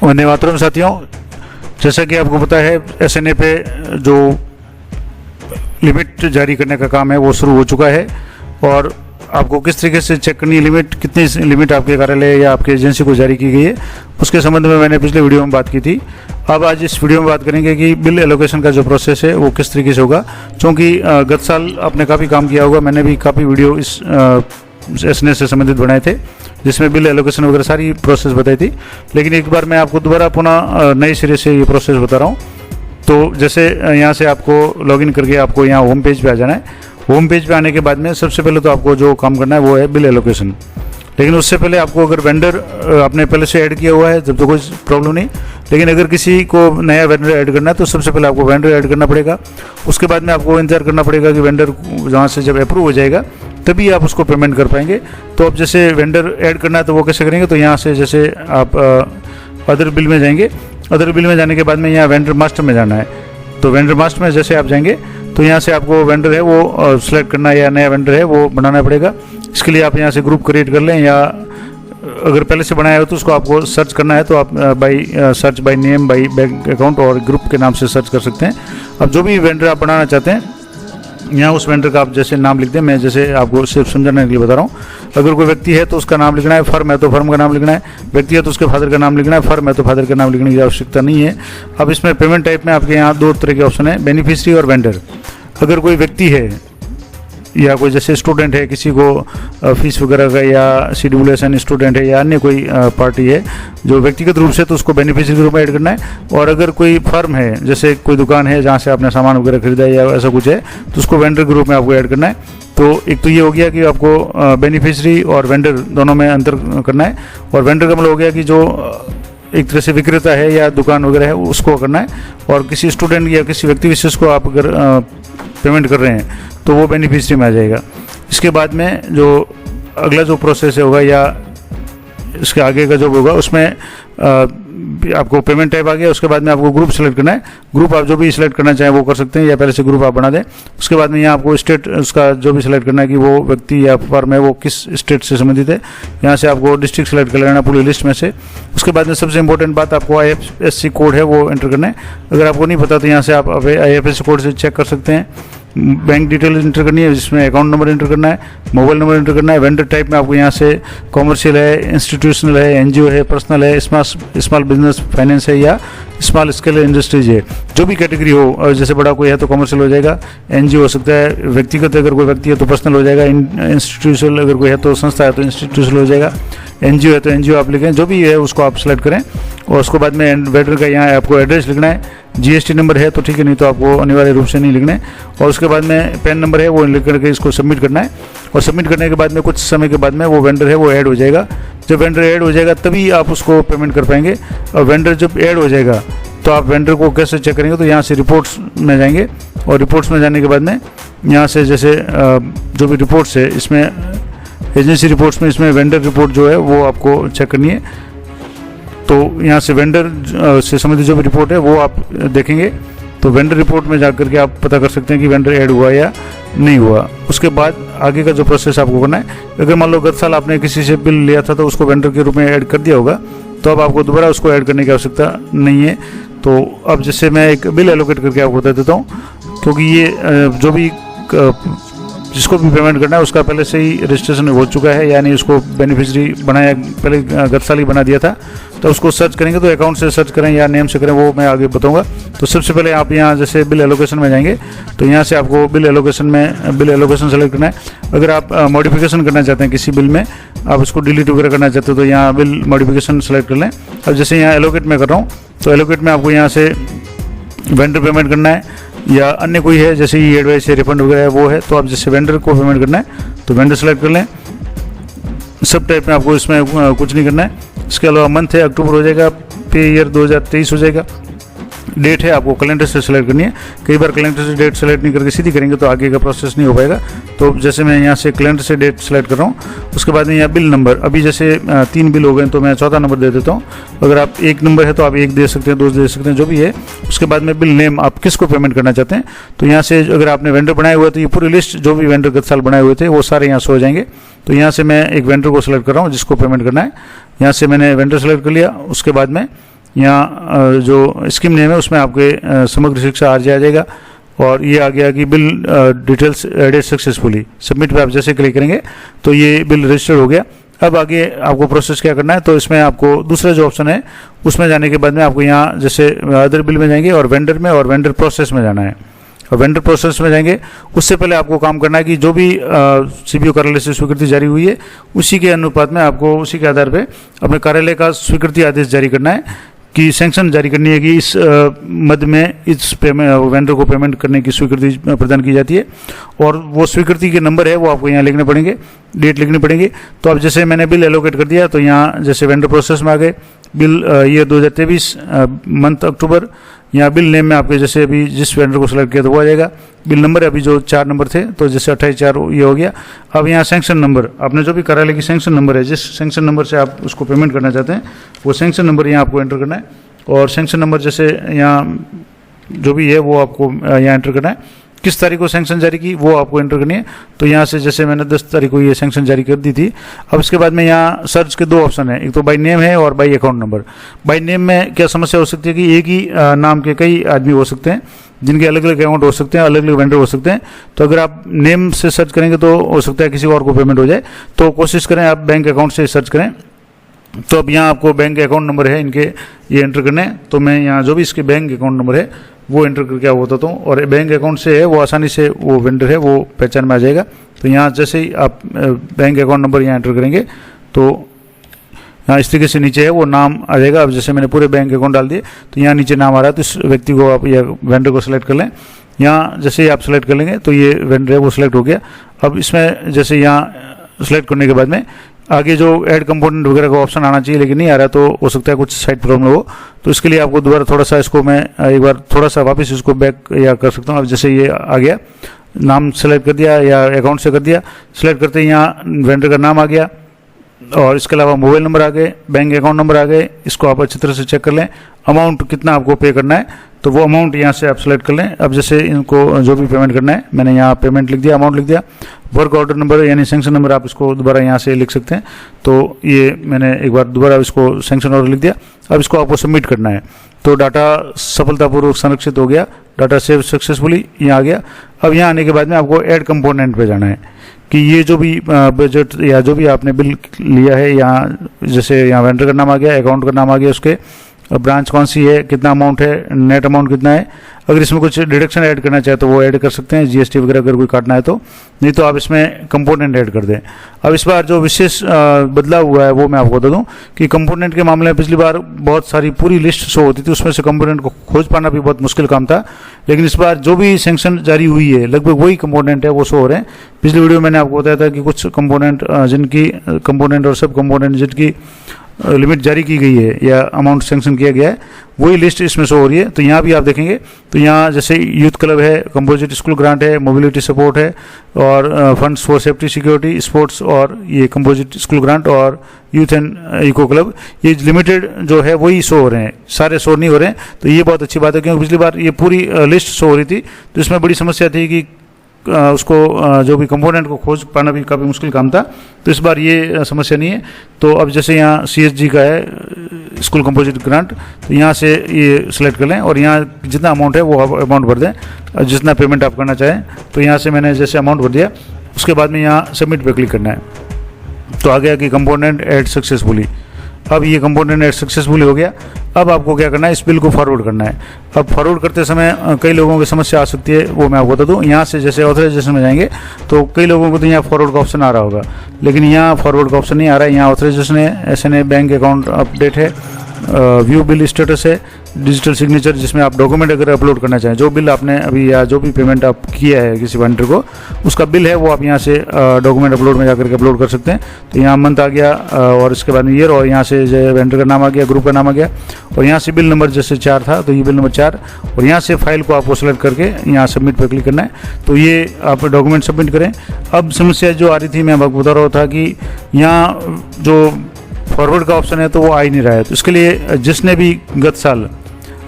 वंदे मातरम साथियों, जैसा कि आपको पता है एसएनए पे जो लिमिट जारी करने का काम है वो शुरू हो चुका है और आपको किस तरीके से चेक करनी है लिमिट, कितनी लिमिट आपके कार्यालय या आपके एजेंसी को जारी की गई है, उसके संबंध में मैंने पिछले वीडियो में बात की थी। अब आज इस वीडियो में बात करेंगे कि बिल एलोकेशन का जो प्रोसेस है वो किस तरीके से होगा। क्योंकि गत साल आपने काफ़ी काम किया होगा, मैंने भी काफ़ी वीडियो इस एसएनए से संबंधित बनाए थे जिसमें बिल एलोकेशन वगैरह सारी प्रोसेस बताई थी। लेकिन एक बार मैं आपको दोबारा पुनः नए सिरे से ये प्रोसेस बता रहा हूँ। तो जैसे यहाँ से आपको लॉगिन करके आपको यहाँ होम पेज पे आ जाना है। होम पेज पे आने के बाद में सबसे पहले तो आपको जो काम करना है वो है बिल एलोकेशन। लेकिन उससे पहले आपको अगर वेंडर आपने पहले से ऐड किया हुआ है तब तो कोई प्रॉब्लम नहीं, लेकिन अगर किसी को नया वेंडर ऐड करना है तो सबसे पहले आपको वेंडर ऐड करना पड़ेगा। उसके बाद में आपको इंतजार करना पड़ेगा कि वेंडर जहाँ से जब अप्रूव हो जाएगा तभी आप उसको पेमेंट कर पाएंगे। तो अब जैसे वेंडर ऐड करना है तो वो कैसे करेंगे, तो यहाँ से जैसे आप अदर बिल में जाएंगे। अदर बिल में जाने के बाद में यहाँ वेंडर मास्टर में जाना है। तो वेंडर मास्टर में जैसे आप जाएंगे तो यहाँ से आपको वेंडर है वो सिलेक्ट करना है या नया वेंडर है वो बनाना पड़ेगा। इसके लिए आप यहाँ से ग्रुप क्रिएट कर लें, या अगर पहले से बनाया हो तो उसको आपको सर्च करना है तो आप search by name, by bank account और ग्रुप के नाम से सर्च कर सकते हैं। अब जो भी वेंडर आप बनाना चाहते हैं यहाँ उस वेंडर का आप जैसे नाम लिख दें। मैं जैसे आपको सिर्फ समझाने के लिए बता रहा हूँ। अगर कोई व्यक्ति है तो उसका नाम लिखना है, फर्म है तो फर्म का नाम लिखना है, व्यक्ति है तो उसके फादर का नाम लिखना है, फर्म है तो फादर का नाम लिखने की आवश्यकता नहीं है। अब इसमें पेमेंट टाइप में आपके यहाँ दो तरह के ऑप्शन है, बेनिफिशियरी और वेंडर। अगर कोई व्यक्ति है या कोई जैसे स्टूडेंट है, किसी को फीस वगैरह का या CWSN स्टूडेंट है या अन्य कोई पार्टी है जो व्यक्तिगत रूप से, तो उसको बेनिफिशियरी ग्रुप में ऐड करना है। और अगर कोई फर्म है, जैसे कोई दुकान है जहाँ से आपने सामान वगैरह खरीदा है या ऐसा कुछ है, तो उसको वेंडर ग्रुप में आपको ऐड करना है। तो एक तो ये हो गया कि आपको बेनिफिशियरी और वेंडर दोनों में अंतर करना है। और वेंडर का मतलब हो गया कि जो एक तरह से विक्रेता है या दुकान वगैरह है उसको करना है। और किसी स्टूडेंट या किसी व्यक्ति विशेष को आप अगर पेमेंट कर रहे हैं तो वो बेनिफिशियरी में आ जाएगा। इसके बाद में जो अगला जो प्रोसेस होगा या इसके आगे का जो होगा उसमें आपको पेमेंट टाइप आ गया। उसके बाद में आपको ग्रुप सेलेक्ट करना है। ग्रुप आप जो भी सिलेक्ट करना चाहें वो कर सकते हैं या पहले से ग्रुप आप बना दें। उसके बाद में यहाँ आपको स्टेट उसका जो भी सिलेक्ट करना है कि वो व्यक्ति या फर्म है वो किस स्टेट से संबंधित है। यहाँ से आपको डिस्ट्रिक्ट सेलेक्ट कर लेना पूरी लिस्ट में से। उसके बाद में सबसे इंपॉर्टेंट बात आपको IFSC कोड है वो एंटर करना है। अगर आपको नहीं पता तो यहाँ से आप IFSC कोड से चेक कर सकते हैं। बैंक डिटेल इंटर करनी है जिसमें अकाउंट नंबर इंटर करना है, मोबाइल नंबर इंटर करना है। वेंडर टाइप में आपको यहाँ से कॉमर्शियल है, इंस्टीट्यूशनल है, NGO है, पर्सनल है, स्मॉल बिजनेस फाइनेंस है या स्मॉल स्केल इंडस्ट्रीज है, जो भी कैटेगरी हो। और जैसे बड़ा कोई है तो कॉमर्शियल हो जाएगा, NGO हो सकता है, व्यक्तिगत अगर कोई व्यक्ति है तो पर्सनल हो जाएगा, इंस्टीट्यूशनल अगर कोई है तो संस्था है तो इंस्टीट्यूशनल हो जाएगा, NGO है तो NGO आप लिखें, जो भी है उसको आप सेलेक्ट करें। और उसके बाद में वेंडर का यहाँ आपको एड्रेस लिखना है। GST नंबर है तो ठीक है, नहीं तो आपको अनिवार्य रूप से नहीं लिखना है। और उसके बाद में पैन नंबर है वो लिख करके इसको सबमिट करना है। और सबमिट करने के बाद में कुछ समय के बाद में वो वेंडर है वो ऐड हो जाएगा। जब वेंडर ऐड हो जाएगा तभी आप उसको पेमेंट कर पाएंगे। और वेंडर जब ऐड हो जाएगा तो आप वेंडर को कैसे चेक करेंगे, तो यहाँ से रिपोर्ट्स में जाएंगे। और रिपोर्ट्स में जाने के बाद में यहाँ से जैसे जो भी रिपोर्ट्स है इसमें एजेंसी रिपोर्ट्स में इसमें वेंडर रिपोर्ट जो है वो आपको चेक करनी है। तो यहाँ से वेंडर से संबंधित जो भी रिपोर्ट है वो आप देखेंगे। तो वेंडर रिपोर्ट में जाकर के आप पता कर सकते हैं कि वेंडर ऐड हुआ या नहीं हुआ। उसके बाद आगे का जो प्रोसेस आपको करना है, अगर मान लो गत साल आपने किसी से बिल लिया था तो उसको वेंडर के रूप में ऐड कर दिया होगा, तो अब आपको दोबारा उसको ऐड करने की आवश्यकता नहीं है। तो अब जैसे मैं एक बिल एलोकेट करके आपको बता देता हूँ, क्योंकि ये जो भी जिसको भी पेमेंट करना है उसका पहले से ही रजिस्ट्रेशन हो चुका है, यानी उसको बेनिफिशियरी बनाया पहले गत साल ही बना दिया था। तो उसको सर्च करेंगे तो अकाउंट से सर्च करें या नेम से करें वो मैं आगे बताऊंगा। तो सबसे पहले आप यहाँ जैसे बिल एलोकेशन में जाएंगे तो यहाँ से आपको बिल एलोकेशन सेलेक्ट करना है। अगर आप मॉडिफिकेशन करना चाहते हैं किसी बिल में, आप उसको डिलीट वगैरह करना चाहते हो तो यहाँ बिल मॉडिफिकेशन सेलेक्ट कर लें। अब जैसे यहाँ एलोकेट में कर रहा हूँ तो एलोकेट में आपको यहाँ से वेंडर पेमेंट करना है या अन्य कोई है जैसे ई एडवाइस है, रिफंड वगैरह है वो है, तो आप जैसे वेंडर को पेमेंट करना है तो वेंडर सेलेक्ट कर लें। सब टाइप में आपको इसमें कुछ नहीं करना है। इसके अलावा मंथ है अक्टूबर हो जाएगा, पे ईयर 2023 हो जाएगा। डेट है आपको कैलेंडर से सेलेक्ट करनी है। कई बार कैलेंडर से डेट सेलेक्ट नहीं करके सीधी करेंगे तो आगे का प्रोसेस नहीं हो पाएगा। तो जैसे मैं यहाँ से कैलेंडर से डेट सेलेक्ट कर रहा हूँ। उसके बाद में यहाँ बिल नंबर, अभी जैसे 3 बिल हो गए तो मैं चौथा नंबर दे देता हूँ। अगर आप 1 नंबर है तो आप 1 दे सकते हैं, 2 दे सकते हैं, जो भी है। उसके बाद में बिल नेम, आप किसको पेमेंट करना चाहते हैं। तो यहाँ से अगर आपने वेंडर बनाए हुए तो ये पूरी लिस्ट जो भी वेंडर गत साल बनाए हुए थे वो सारे यहाँ से हो जाएंगे। तो यहाँ से मैं एक वेंडर को सिलेक्ट कर रहा हूँ जिसको पेमेंट करना है। यहाँ से मैंने वेंडर सेलेक्ट कर लिया। उसके बाद में यहाँ जो स्कीम नेम है उसमें आपके समग्र शिक्षा आरजे आ जाएगा, और ये आ गया कि bill details added successfully. Submit पे आप जैसे क्लिक करेंगे तो ये बिल रजिस्टर्ड हो गया। अब आगे आपको प्रोसेस क्या करना है, तो इसमें आपको दूसरा जो ऑप्शन है उसमें जाने के बाद में आपको यहाँ जैसे अदर बिल में जाएंगे और वेंडर में और वेंडर प्रोसेस में जाना है। और वेंडर प्रोसेस में जाएंगे उससे पहले आपको काम करना है कि जो भी सीबीओ कार्यालय से स्वीकृति जारी हुई है उसी के अनुपात में आपको उसी के आधार पर अपने कार्यालय का स्वीकृति आदेश जारी करना है कि सैंक्शन जारी करनी है कि इस मद में इस पेमेंट वेंडर को पेमेंट करने की स्वीकृति प्रदान की जाती है। और वो स्वीकृति के नंबर है वो आपको यहाँ लिखने पड़ेंगे, डेट लिखनी पड़ेगी। तो अब जैसे मैंने बिल एलोकेट कर दिया तो यहाँ जैसे वेंडर प्रोसेस में आ गए बिल ये 2023 मंथ अक्टूबर, यहाँ बिल नेम में आपके जैसे अभी जिस वेंडर को सिलेक्ट किया तो वो आ जाएगा। बिल नंबर अभी जो 4 नंबर थे तो जैसे 28/4 ये हो गया। अब यहाँ सैंक्शन नंबर आपने जो भी कार्यालय की सैंक्शन नंबर है, जिस सैंक्शन नंबर से आप उसको पेमेंट करना चाहते हैं वो सैंक्शन नंबर यहाँ आपको एंटर करना है। और सैंक्शन नंबर जैसे यहाँ जो भी है वो आपको यहाँ एंटर करना है। किस तारीख को सैंक्शन जारी की वो आपको एंटर करनी है। तो यहाँ से जैसे मैंने 10 तारीख को ये सैंक्शन जारी कर दी थी। अब इसके बाद में यहाँ सर्च के 2 ऑप्शन है, एक तो बाई नेम है और by account number. By name में क्या समस्या हो सकती है कि एक ही नाम के कई आदमी हो सकते हैं जिनके अलग अलग अकाउंट हो सकते हैं, अलग अलग वेंडर हो सकते हैं। तो अगर आप नेम से सर्च करेंगे तो हो सकता है किसी और को पेमेंट हो जाए। तो कोशिश करें आप बैंक अकाउंट से सर्च करें। तो अब यहाँ आपको बैंक अकाउंट नंबर है इनके ये एंटर करने हैं। तो मैं यहाँ जो भी इसके बैंक अकाउंट नंबर है वो एंटर करके आप बताता हूँ। और बैंक अकाउंट से है वो आसानी से वो वेंडर है वो पहचान में आ जाएगा। तो यहाँ जैसे ही आप बैंक अकाउंट नंबर यहाँ एंटर करेंगे तो यहाँ इस तरीके से नीचे है वो नाम आ जाएगा। अब जैसे मैंने पूरे बैंक अकाउंट डाल दिए तो यहाँ नीचे नाम आ रहा है। तो इस व्यक्ति को आप या वेंडर को सिलेक्ट कर लें। यहाँ जैसे ही आप सेलेक्ट कर लेंगे तो ये वेंडर है वो सिलेक्ट हो गया। अब इसमें जैसे यहाँ सेलेक्ट करने के बाद में आगे जो ऐड कंपोनेंट वगैरह का ऑप्शन आना चाहिए लेकिन नहीं आ रहा, तो हो सकता है कुछ साइट प्रॉब्लम हो। तो इसके लिए आपको दोबारा थोड़ा सा इसको मैं एक बार थोड़ा सा वापस इसको बैक या कर सकता हूँ। अब जैसे ये आ गया, नाम सेलेक्ट कर दिया या अकाउंट से कर दिया, सेलेक्ट करते ही यहाँ वेंडर का नाम आ गया और इसके अलावा मोबाइल नंबर आ गए, बैंक अकाउंट नंबर आ गए। इसको आप अच्छी तरह से चेक कर लें, अमाउंट कितना आपको पे करना है तो वो अमाउंट यहाँ से आप सेलेक्ट कर लें। अब जैसे इनको जो भी पेमेंट करना है मैंने यहाँ पेमेंट लिख दिया, अमाउंट लिख दिया। वर्क ऑर्डर नंबर यानी सैंक्शन नंबर आप इसको दोबारा यहाँ से लिख सकते हैं। तो ये मैंने एक बार दोबारा इसको सैंक्शन ऑर्डर लिख दिया। अब इसको आपको सबमिट करना है। तो डाटा सफलतापूर्वक संरक्षित हो गया, डाटा सेव सक्सेसफुली यहाँ आ गया। अब यहाँ आने के बाद में आपको ऐड कंपोनेंट पे जाना है कि ये जो भी बजट या जो भी आपने बिल लिया है, यहाँ जैसे यहाँ वेंडर का नाम आ गया, अकाउंट का नाम आ गया, उसके ब्रांच कौन सी है, कितना अमाउंट है, नेट अमाउंट कितना है। अगर इसमें कुछ डिडक्शन ऐड करना चाहे तो वो ऐड कर सकते हैं, जीएसटी वगैरह अगर कोई काटना है तो, नहीं तो आप इसमें कंपोनेंट ऐड कर दें। अब इस बार जो विशेष बदलाव हुआ है वो मैं आपको बता दूं कि कंपोनेंट के मामले में पिछली बार बहुत सारी पूरी लिस्ट शो होती थी, उसमें से कंपोनेंट को खोज पाना भी बहुत मुश्किल काम था। लेकिन इस बार जो भी सैंक्शन जारी हुई है लगभग वही कंपोनेंट है वो शो हो रहे हैं। पिछली वीडियो मैंने आपको बताया था कि कुछ कंपोनेंट जिनकी कंपोनेंट और सब कंपोनेंट जिनकी लिमिट जारी की गई है या अमाउंट सैंक्शन किया गया है वही लिस्ट इसमें शो हो रही है। तो यहाँ भी आप देखेंगे तो यहाँ जैसे यूथ क्लब है, कंपोजिट स्कूल ग्रांट है, मोबिलिटी सपोर्ट है और funds for safety security sports और ये कंपोजिट स्कूल ग्रांट और यूथ एंड इको क्लब, ये लिमिटेड जो है वही शो हो रहे हैं, सारे शो नहीं हो रहे हैं। तो ये बहुत अच्छी बात है क्योंकि पिछली बार ये पूरी लिस्ट शो हो रही थी तो इसमें बड़ी समस्या थी कि उसको जो भी कंपोनेंट को खोज पाना भी काफ़ी मुश्किल काम था। तो इस बार ये समस्या नहीं है। तो अब जैसे यहाँ CSG का है स्कूल कंपोजिट ग्रांट, तो यहाँ से ये सिलेक्ट कर लें और यहाँ जितना अमाउंट है वो अमाउंट भर दें, जितना पेमेंट आप करना चाहें। तो यहाँ से मैंने जैसे अमाउंट भर दिया, उसके बाद में यहाँ सबमिट पे क्लिक करना है। तो आ गया कि कंपोनेंट ऐड सक्सेसफुली। अब ये कंपोनेंट ऐड सक्सेसफुली हो गया। अब आपको क्या करना है, इस बिल को फॉरवर्ड करना है। अब फॉरवर्ड करते समय कई लोगों की समस्या आ सकती है, वो मैं आपको बता दूं। यहाँ से जैसे ऑथराइजेशन में जाएंगे तो कई लोगों को तो यहाँ फॉरवर्ड का ऑप्शन आ रहा होगा, लेकिन यहाँ फॉरवर्ड का ऑप्शन नहीं आ रहा है। यहाँ ऑथराइजेशन है, SNA बैंक अकाउंट अपडेट है, व्यू बिल स्टेटस है, डिजिटल सिग्नेचर जिसमें आप डॉक्यूमेंट अगर अपलोड करना चाहें, जो बिल आपने अभी या जो भी पेमेंट आप किया है किसी वेंडर को उसका बिल है वो आप यहाँ से डॉक्यूमेंट अपलोड में जाकर के अपलोड कर सकते हैं। तो यहाँ मंथ आ गया और इसके बाद में ईयर और यहाँ से जो वेंडर का नाम आ गया, ग्रुप का नाम आ गया और यहाँ से बिल नंबर जैसे 4 था तो ये बिल नंबर 4 और यहाँ से फाइल को आपको सेलेक्ट करके यहाँ सबमिट पर क्लिक करना है। तो ये आप डॉक्यूमेंट सबमिट करें। अब समस्या जो आ रही थी मैं आपको बता रहा था कि यहाँ जो फॉरवर्ड का ऑप्शन है तो वो आ ही नहीं रहा है। तो इसके लिए जिसने भी गत साल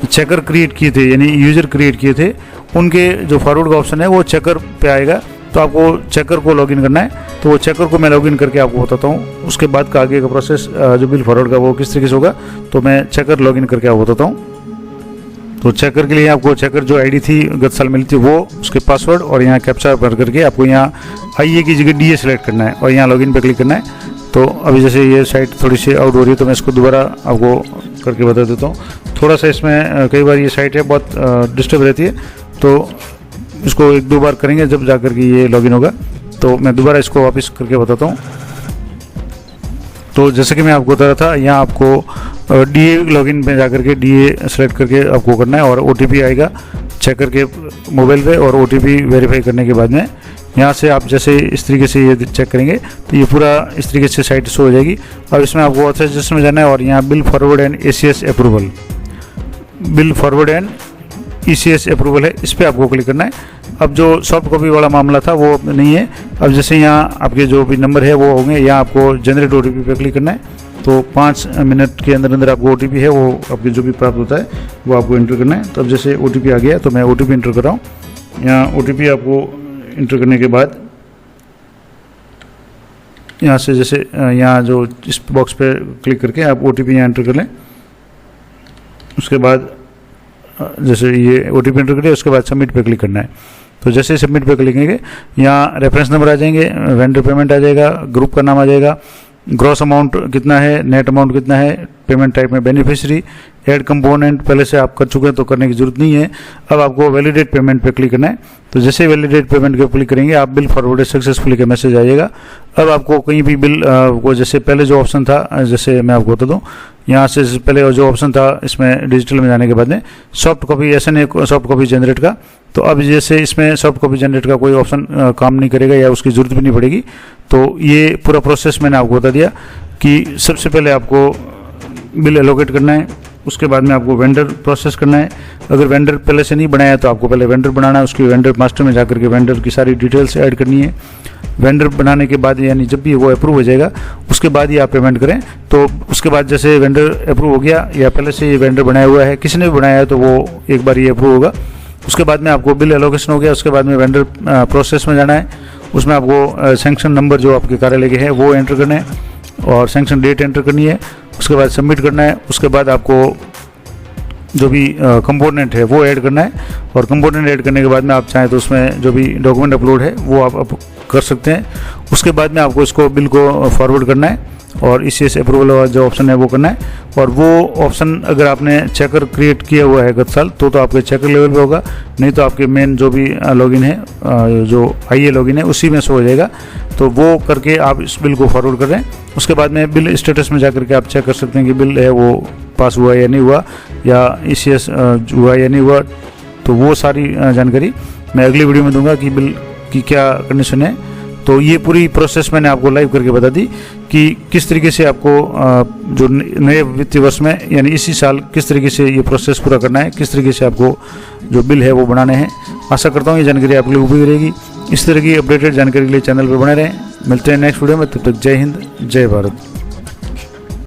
चेकर क्रिएट किए थे यानी यूज़र क्रिएट किए थे उनके जो फॉरवर्ड का ऑप्शन है वो चेकर पे आएगा। तो आपको चेकर को लॉगिन करना है। तो वो चेकर को मैं लॉगिन करके आपको बताता हूँ। उसके बाद का आगे का प्रोसेस जो बिल फॉरवर्ड का वो किस तरीके से होगा, तो मैं चेकर लॉगिन करके आपको बताता हूँ। तो चेकर के लिए आपको चेकर जो आईडी थी गत साल मिली थी वो, उसके पासवर्ड और यहाँ कैप्चा भर करके आपको यहाँ आईए की जगह डीए सेलेक्ट करना है और यहाँ लॉगिन पे क्लिक करना है। तो अभी जैसे ये साइट थोड़ी सी आउट हो रही है तो मैं इसको दोबारा आपको करके बता देता हूँ। थोड़ा सा इसमें कई बार ये साइट है बहुत डिस्टर्ब रहती है, तो इसको 1-2 बार करेंगे जब जा कर के ये लॉगिन होगा। तो मैं दोबारा इसको वापस करके बताता हूँ। तो जैसे कि मैं आपको बता रहा था, यहाँ आपको डीए लॉगिन में जाकर के डीए सेलेक्ट करके आपको करना है और ओटीपी आएगा चेक करके मोबाइल पे, और ओटीपी वेरीफाई करने के बाद में यहाँ से आप जैसे इस तरीके से ये चेक करेंगे तो ये पूरा इस तरीके से साइट शो हो जाएगी। अब इसमें आपको ऑथराइजेशन में जाना है और यहाँ bill forward and ACS approval, bill forward and ECS approval है, इस पर आपको क्लिक करना है। अब जो सॉफ्ट कॉपी वाला मामला था वो नहीं है। अब जैसे यहाँ आपके जो भी नंबर है वो होंगे, यहाँ आपको जनरेट ओटीपी पे क्लिक करना है। तो 5 मिनट के अंदर अंदर आपको ओटीपी है वो आपके जो भी प्राप्त होता है वो आपको एंटर करना है। तो अब जैसे ओटीपी आ गया तो मैं ओटीपी एंटर कर रहा हूँ। यहाँ ओटीपी आपको एंटर करने के बाद यहाँ से जैसे यहाँ जो इस बॉक्स पे क्लिक करके आप ओटीपी यहाँ एंटर कर लें। उसके बाद जैसे ये ओटीपी एंटर करिए, उसके बाद सबमिट पे क्लिक करना है। तो जैसे सबमिट पे क्लिक करेंगे यहाँ रेफरेंस नंबर आ जाएंगे, वेंडर पेमेंट आ जाएगा, ग्रुप का नाम आ जाएगा, ग्रॉस अमाउंट कितना है, नेट अमाउंट कितना है, पेमेंट टाइप में बेनिफिशियरी, ऐड कंपोनेंट पहले से आप कर चुके हैं तो करने की जरूरत नहीं है। अब आपको वैलिडेट पेमेंट पे क्लिक करना है। तो जैसे वैलिडेट पेमेंट पे क्लिक करेंगे आप बिल फॉरवर्डेड सक्सेसफुली का मैसेज आ जाएगा। अब आपको कहीं भी बिल को जैसे पहले जो ऑप्शन था, जैसे मैं आपको बता दूँ, यहाँ से पहले जो ऑप्शन था इसमें डिजिटल में जाने के बाद में सॉफ्ट कॉपी, ऐसा नहीं सॉफ्ट कॉपी जनरेट का, तो अब जैसे इसमें सॉफ्ट कॉपी जनरेट का कोई ऑप्शन काम नहीं करेगा या उसकी ज़रूरत भी नहीं पड़ेगी। तो ये पूरा प्रोसेस मैंने आपको बता दिया कि सबसे पहले आपको बिल एलोकेट करना है, उसके बाद में आपको वेंडर प्रोसेस करना है। अगर वेंडर पहले से नहीं बनाया तो आपको पहले वेंडर बनाना है, उसकी वेंडर मास्टर में जाकर के वेंडर की सारी डिटेल्स ऐड करनी है। वेंडर बनाने के बाद यानी जब भी वो अप्रूव हो जाएगा उसके बाद ही आप पेमेंट करें। तो उसके बाद जैसे वेंडर अप्रूव हो गया या पहले से ये वेंडर बनाया हुआ है, किसी ने भी बनाया है तो वो एक बार ये अप्रूव होगा। उसके बाद में आपको बिल एलोकेशन हो गया, उसके बाद में वेंडर प्रोसेस में जाना है। उसमें आपको सैंक्शन नंबर जो आपके कार्यालय के है वो एंटर करना है और सैंक्शन डेट एंटर करनी है। उसके बाद सबमिट करना है। उसके बाद आपको जो भी कंपोनेंट है वो ऐड करना है और कंपोनेंट ऐड करने के बाद में आप चाहें तो उसमें जो भी डॉक्यूमेंट अपलोड है वो आप कर सकते हैं। उसके बाद में आपको इसको बिल को फॉरवर्ड करना है और ईसीएस अप्रूवल वाला जो ऑप्शन है वो करना है। और वो ऑप्शन अगर आपने चेकर क्रिएट किया हुआ है गत साल तो आपके चेकर लेवल पे होगा, नहीं तो आपके मेन जो भी लॉगिन है, जो आईए लॉगिन है उसी में शो हो जाएगा। तो वो करके आप इस बिल को फॉरवर्ड कर रहे हैं। उसके बाद में बिल स्टेटस में जाकर के आप चेक कर सकते हैं कि बिल है वो पास हुआ या नहीं हुआ या ईसीएस हुआ या नहीं हुआ। तो वो सारी जानकारी मैं अगली वीडियो में दूंगा कि बिल की क्या कंडीशन है। तो ये पूरी प्रोसेस मैंने आपको लाइव करके बता दी कि किस तरीके से आपको जो नए वित्तीय वर्ष में यानी इसी साल किस तरीके से ये प्रोसेस पूरा करना है, किस तरीके से आपको जो बिल है वो बनाने हैं। आशा करता हूँ ये जानकारी आप लोगों को भी रहेगी। इस तरह की अपडेटेड जानकारी के लिए चैनल पर बने रहें। मिलते हैं नेक्स्ट वीडियो में, तब तक जय हिंद जय भारत।